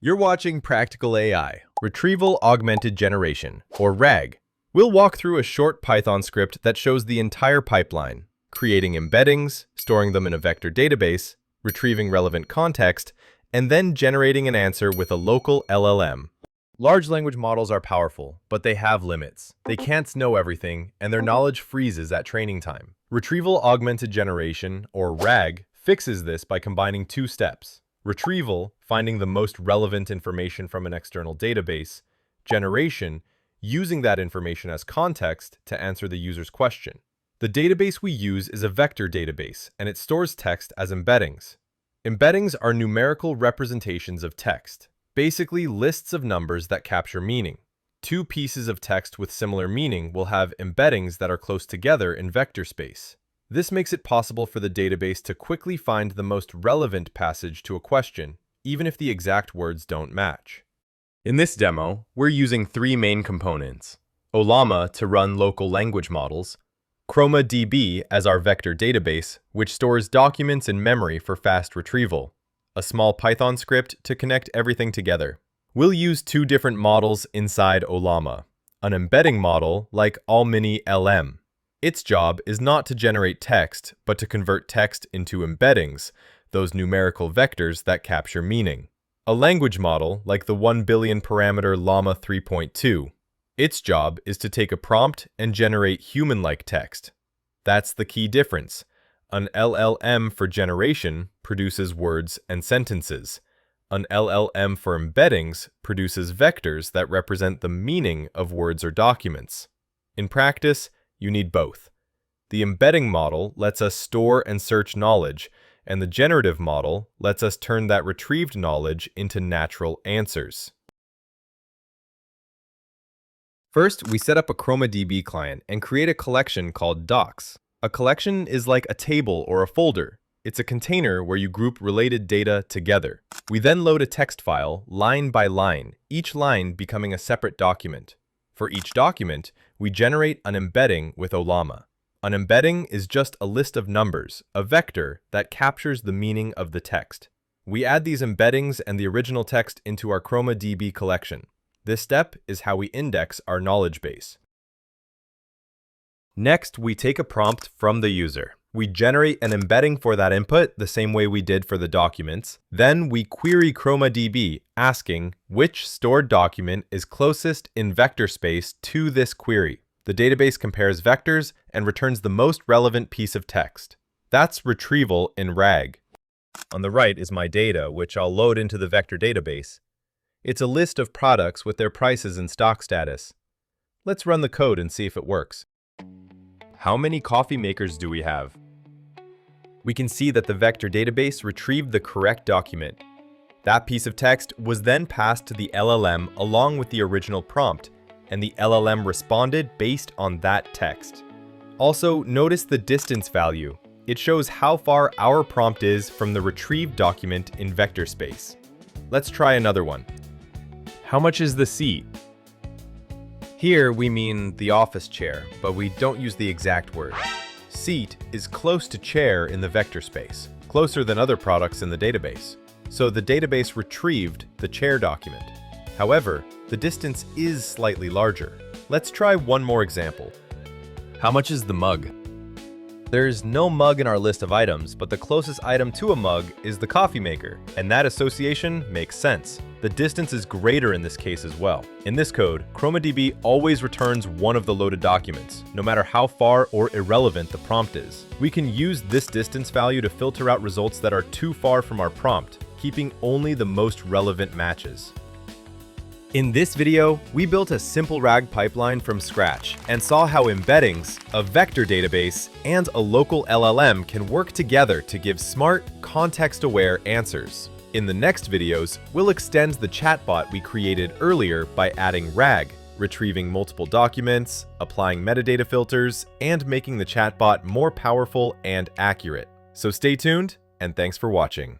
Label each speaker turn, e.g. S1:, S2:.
S1: You're watching Practical AI, Retrieval-Augmented Generation, or RAG. We'll walk through a short Python script that shows the entire pipeline, creating embeddings, storing them in a vector database, retrieving relevant context, and then generating an answer with a local LLM. Large language models are powerful, but they have limits. They can't know everything, and their knowledge freezes at training time. Retrieval-Augmented Generation, or RAG, fixes this by combining two steps. Retrieval, finding the most relevant information from an external database. Generation, using that information as context to answer the user's question. The database we use is a vector database, and it stores text as embeddings. Embeddings are numerical representations of text, basically lists of numbers that capture meaning. Two pieces of text with similar meaning will have embeddings that are close together in vector space. This makes it possible for the database to quickly find the most relevant passage to a question, even if the exact words don't match. In this demo, we're using three main components: Ollama to run local language models, ChromaDB as our vector database, which stores documents in memory for fast retrieval, a small Python script to connect everything together. We'll use two different models inside Ollama, an embedding model like Ollama LM. Its job is not to generate text, but to convert text into embeddings, those numerical vectors that capture meaning. A language model like the 1 billion parameter Llama 3.2. Its job is to take a prompt and generate human-like text. That's the key difference. An LLM for generation produces words and sentences. An LLM for embeddings produces vectors that represent the meaning of words or documents. In practice, you need both. The embedding model lets us store and search knowledge, and the generative model lets us turn that retrieved knowledge into natural answers. First, we set up a ChromaDB client and create a collection called docs. A collection is like a table or a folder. It's a container where you group related data together. We then load a text file line by line, each line becoming a separate document. For each document, we generate an embedding with Ollama. An embedding is just a list of numbers, a vector that captures the meaning of the text. We add these embeddings and the original text into our ChromaDB collection. This step is how we index our knowledge base. Next, we take a prompt from the user. We generate an embedding for that input the same way we did for the documents. Then we query ChromaDB, asking which stored document is closest in vector space to this query. The database compares vectors and returns the most relevant piece of text. That's retrieval in RAG. On the right is my data, which I'll load into the vector database. It's a list of products with their prices and stock status. Let's run the code and see if it works. How many coffee makers do we have? We can see that the vector database retrieved the correct document. That piece of text was then passed to the LLM along with the original prompt, and the LLM responded based on that text. Also, notice the distance value. It shows how far our prompt is from the retrieved document in vector space. Let's try another one. How much is the seat? Here we mean the office chair, but we don't use the exact word. Seat is close to chair in the vector space, closer than other products in the database. So the database retrieved the chair document. However, the distance is slightly larger. Let's try one more example. How much is the mug? There's no mug in our list of items, but the closest item to a mug is the coffee maker, and that association makes sense. The distance is greater in this case as well. In this code, ChromaDB always returns one of the loaded documents, no matter how far or irrelevant the prompt is. We can use this distance value to filter out results that are too far from our prompt, keeping only the most relevant matches. In this video, we built a simple RAG pipeline from scratch and saw how embeddings, a vector database, and a local LLM can work together to give smart, context-aware answers. In the next videos, we'll extend the chatbot we created earlier by adding RAG, retrieving multiple documents, applying metadata filters, and making the chatbot more powerful and accurate. So stay tuned, and thanks for watching.